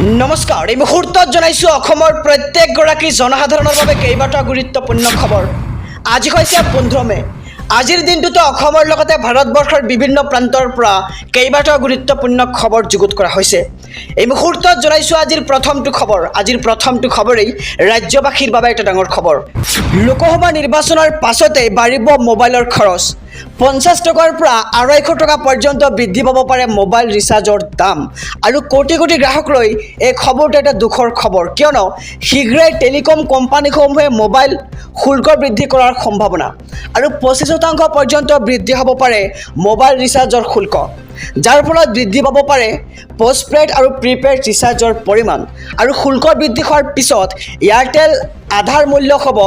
নমস্কাৰ এই মুহূৰ্তত জনাইছো অসমৰ প্ৰত্যেকগৰাকী জনসাধাৰণৰ বাবে কেইবাটা গুৰুত্বপূৰ্ণ খবৰ। আজি হৈছে 15 মে। আজিৰ দিনটোতে অসমৰ লগতে ভাৰতবৰ্ষৰ বিভিন্ন প্ৰান্তৰ পৰা কেইবাটা গুৰুত্বপূৰ্ণ খবৰ যুগুত কৰা হৈছে। এই মুহূৰ্তত জনাইছো আজিৰ প্ৰথমটো খবৰেই ৰাজ্যবাসীৰ বাবে এটা ডাঙৰ খবৰ। লোকসভা নিৰ্বাচনৰ পাছতে বাঢ়িব মোবাইলৰ খৰচ। 50 টকাৰ পৰা 250 টকা পৰ্যন্ত বৃদ্ধি পাব পাৰে মোবাইল ৰিচাৰ্জৰ দাম। আৰু কোটি কোটি গ্ৰাহকলৈ এই খবৰটো এটা দুখৰ খবৰ, কিয়নো শীঘ্ৰেই টেলিকম কোম্পানীসমূহে মোবাইল শুল্ক বৃদ্ধি কৰাৰ সম্ভাৱনা। আৰু 25% পৰ্যন্ত বৃদ্ধি হ'ব পাৰে মোবাইল ৰিচাৰ্জৰ শুল্ক, যাৰ ফলত বৃদ্ধি পাব পাৰে পোষ্টপেইড আৰু প্ৰিপেইড ৰিচাৰ্জৰ পৰিমাণ। আৰু শুল্ক বৃদ্ধি হোৱাৰ পিছত এয়াৰটেল আধাৰ মূল্য হ'ব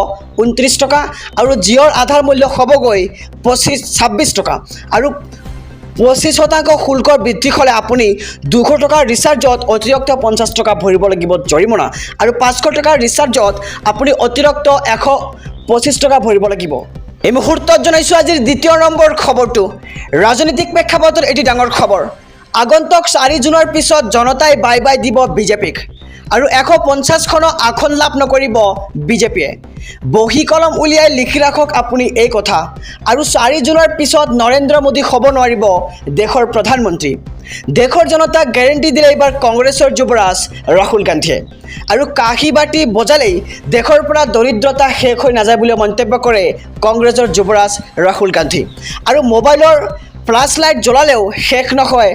29 টকা আৰু জিঅ'ৰ আধাৰ মূল্য হ'বগৈ 26 টকা। আৰু 25% শুল্ক বৃদ্ধি হ'লে আপুনি 200 টকাৰ ৰিচাৰ্জত অতিৰিক্ত 50 টকা ভৰিব লাগিব জৰিমনা, আৰু 500 টকাৰ ৰিচাৰ্জত আপুনি অতিৰিক্ত 125 টকা ভৰিব লাগিব। এই মুহূৰ্তত জনাইছোঁ আজিৰ দ্বিতীয় নম্বৰ খবৰটো। ৰাজনৈতিক প্ৰেক্ষাপটত এটি ডাঙৰ খবৰ। আগন্তুক 4 জুনৰ পিছত জনতাই বাই বাই দিব বিজেপিক, আৰু 150খনো আসন লাভ নকৰিব বিজেপিয়ে। বহী কলম উলিয়াই লিখি ৰাখক আপুনি এই কথা। আৰু 4 জুনৰ পিছত নৰেন্দ্ৰ মোদী হ'ব নোৱাৰিব দেশৰ প্ৰধানমন্ত্ৰী। দেশৰ জনতাক গেৰেণ্টি দিলে এইবাৰ কংগ্ৰেছৰ যুৱৰাজ ৰাহুল গান্ধীয়ে। আৰু কাঁহী বাতি বজালেই দেশৰ পৰা দৰিদ্ৰতা শেষ হৈ নাযায় বুলি মন্তব্য কৰে কংগ্ৰেছৰ যুৱৰাজ ৰাহুল গান্ধী। আৰু মোবাইলৰ ফ্লাছ লাইট জ্বলালেও শেষ নহয়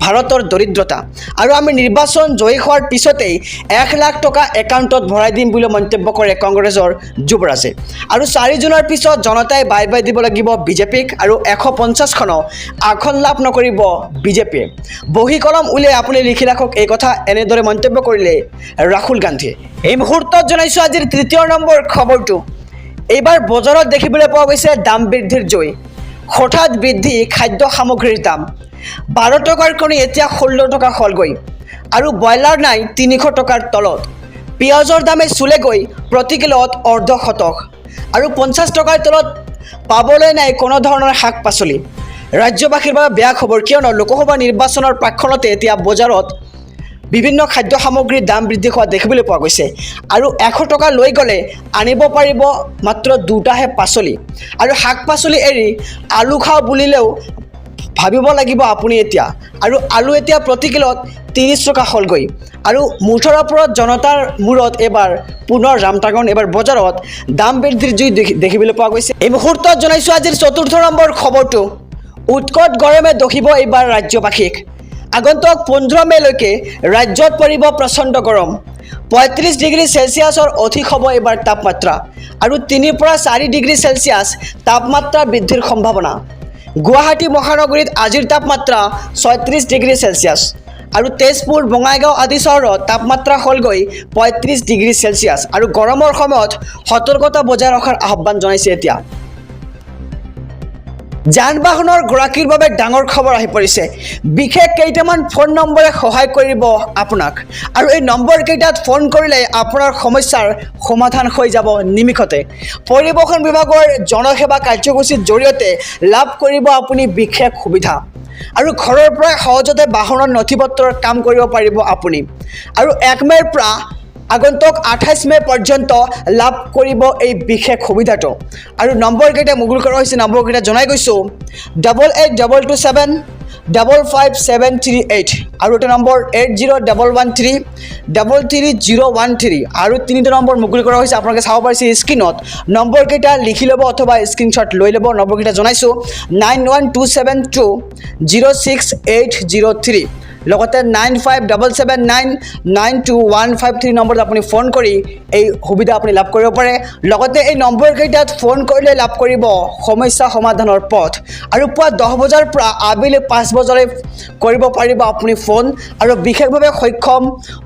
ভাৰতৰ দৰিদ্ৰতা। আৰু আমি নিৰ্বাচন জয়ী হোৱাৰ পিছতেই 1 লাখ টকা একাউণ্টত ভৰাই দিম বুলি মন্তব্য কৰে কংগ্ৰেছৰ যুৱৰাজে। আৰু 4 জুনৰ পিছত জনতাই বাই বাই দিব লাগিব বিজেপিক, আৰু 150খনো আসন লাভ নকৰিব বিজেপিয়ে। বহী কলম উলিয়াই আপুনি লিখি ৰাখক এই কথা, এনেদৰে মন্তব্য কৰিলে ৰাহুল গান্ধীয়ে। এই মুহূৰ্তত জনাইছোঁ আজিৰ তৃতীয় নম্বৰ খবৰটো। এইবাৰ বজাৰত দেখিবলৈ পোৱা গৈছে দাম বৃদ্ধিৰ জয়। হঠাৎ বৃদ্ধি খাদ্য সামগ্ৰীৰ দাম। 12 টকাৰ কণী এতিয়া 16 টকা হ'লগৈ, আৰু ব্ৰইলাৰ নাই 300 টকাৰ তলত। পিঁয়াজৰ দামে চুলেগৈ প্ৰতি কিলোত অৰ্ধশতক, আৰু 50 টকাৰ তলত পাবলৈ নাই কোনো ধৰণৰ শাক পাচলি। ৰাজ্যবাসীৰ বাবে বেয়া খবৰ, কিয়নো লোকসভা নিৰ্বাচনৰ প্ৰাক্ষণতে এতিয়া বজাৰত বিভিন্ন খাদ্য সামগ্ৰীৰ দাম বৃদ্ধি হোৱা দেখিবলৈ পোৱা গৈছে। আৰু 100 টকা লৈ গ'লে আনিব পাৰিব মাত্ৰ 2টাহে পাচলি। আৰু শাক পাচলি এৰি আলু খাওঁ বুলিলেও ভাবিব লাগিব আপুনি এতিয়া। আৰু আলু এতিয়া প্ৰতি কিলোত 30 টকা হ'লগৈ। আৰু মুঠৰ ওপৰত জনতাৰ মূৰত এইবাৰ পুনৰ ৰামটাগন। এইবাৰ বজাৰত দাম বৃদ্ধিৰ জুই দেখিবলৈ পোৱা গৈছে। এই মুহূৰ্তত জনাইছোঁ আজিৰ চতুৰ্থ নম্বৰ খবৰটো। উৎকট গৰমে দহিব এইবাৰ ৰাজ্যবাসীক। আগন্তুক 15 মেলৈকে ৰাজ্যত পৰিব প্ৰচণ্ড গৰম। 35 ডিগ্ৰী চেলচিয়াছৰ অধিক হ'ব এইবাৰ তাপমাত্ৰা, আৰু 3 পৰা 4 ডিগ্ৰী চেলচিয়াছ তাপমাত্ৰা বৃদ্ধিৰ সম্ভাৱনা। গুৱাহাটী মহানগৰীত আজিৰ তাপমাত্ৰা 36 ডিগ্ৰী চেলচিয়াছ, আৰু তেজপুৰ বঙাইগাঁও আদি চহৰত তাপমাত্ৰা হ'লগৈ 35 ডিগ্ৰী চেলচিয়াছ। আৰু গৰমৰ সময়ত সতৰ্কতা বজাই ৰখাৰ আহ্বান জনাইছে এতিয়া। যান বাহনৰ গৰাকীৰ বাবে ডাঙৰ খবৰ আহি পৰিছে। বিশেষ কেইটামান ফোন নম্বৰে সহায় কৰিব আপোনাক, আৰু এই নম্বৰকেইটাত ফোন কৰিলে আপোনাৰ সমস্যাৰ সমাধান হৈ যাব নিমিষতে। পৰিবহণ বিভাগৰ জনসেৱা কাৰ্যসূচীৰ জৰিয়তে লাভ কৰিব আপুনি বিশেষ সুবিধা, আৰু ঘৰৰ পৰাই সহজতে বাহনৰ নথি পত্ৰৰ কাম কৰিব পাৰিব আপুনি। আৰু 1 মে'ৰ পৰা আগন্তুক 28 মে' পৰ্যন্ত লাভ কৰিব এই বিশেষ সুবিধাটো। আৰু নম্বৰকেইটা মুগুল কৰা হৈছে, নম্বৰকেইটা জনাই গৈছোঁ 882227 55738, আৰু এটা নম্বৰ 80113 33013, আৰু 3টা নম্বৰ মুকলি কৰা হৈছে। আপোনালোকে চাব পাৰিছে স্ক্ৰীণত। নম্বৰকেইটা লিখি ল'ব অথবা স্ক্ৰীণশ্বট লৈ ল'ব। নম্বৰকেইটা জনাইছোঁ 91272 06803, লগতে 9577992153 নম্বৰত আপুনি ফোন কৰি এই সুবিধা আপুনি লাভ কৰিব পাৰে। লগতে এই নম্বৰকেইটাত ফোন কৰিলে লাভ কৰিব সমস্যা সমাধানৰ পথ। আৰু পুৱা 10 বজাৰ পৰা আবেলি 5 বজালৈ কৰিব পাৰিব আপুনি ফোন। আৰু বিশেষভাৱে সক্ষম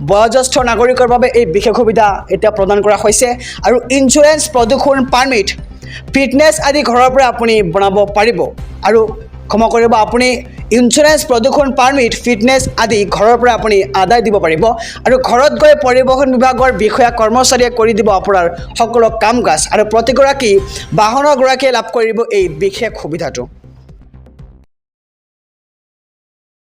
বয়োজ্যেষ্ঠ নাগৰিকৰ বাবে এই বিশেষ সুবিধা এতিয়া প্ৰদান কৰা হৈছে। আৰু ইঞ্চুৰেঞ্চ, প্ৰদূষণ পাৰ্মিট, ফিটনেছ আদি ঘৰৰ পৰা আপুনি বনাব পাৰিব। আৰু ক্ষমা কৰিব, আপুনি ইঞ্চুৰেঞ্চ, প্ৰদূষণ পাৰ্মিট, ফিটনেছ আদি ঘৰৰ পৰা আপুনি আদায় দিব পাৰিব। আৰু ঘৰত গৈ পৰিবহণ বিভাগৰ বিষয়া কৰ্মচাৰীয়ে কৰি দিব আপোনাৰ সকলো কাম কাজ, আৰু প্ৰতিগৰাকী বাহনৰ গৰাকীয়ে লাভ কৰিব এই বিশেষ সুবিধাটো।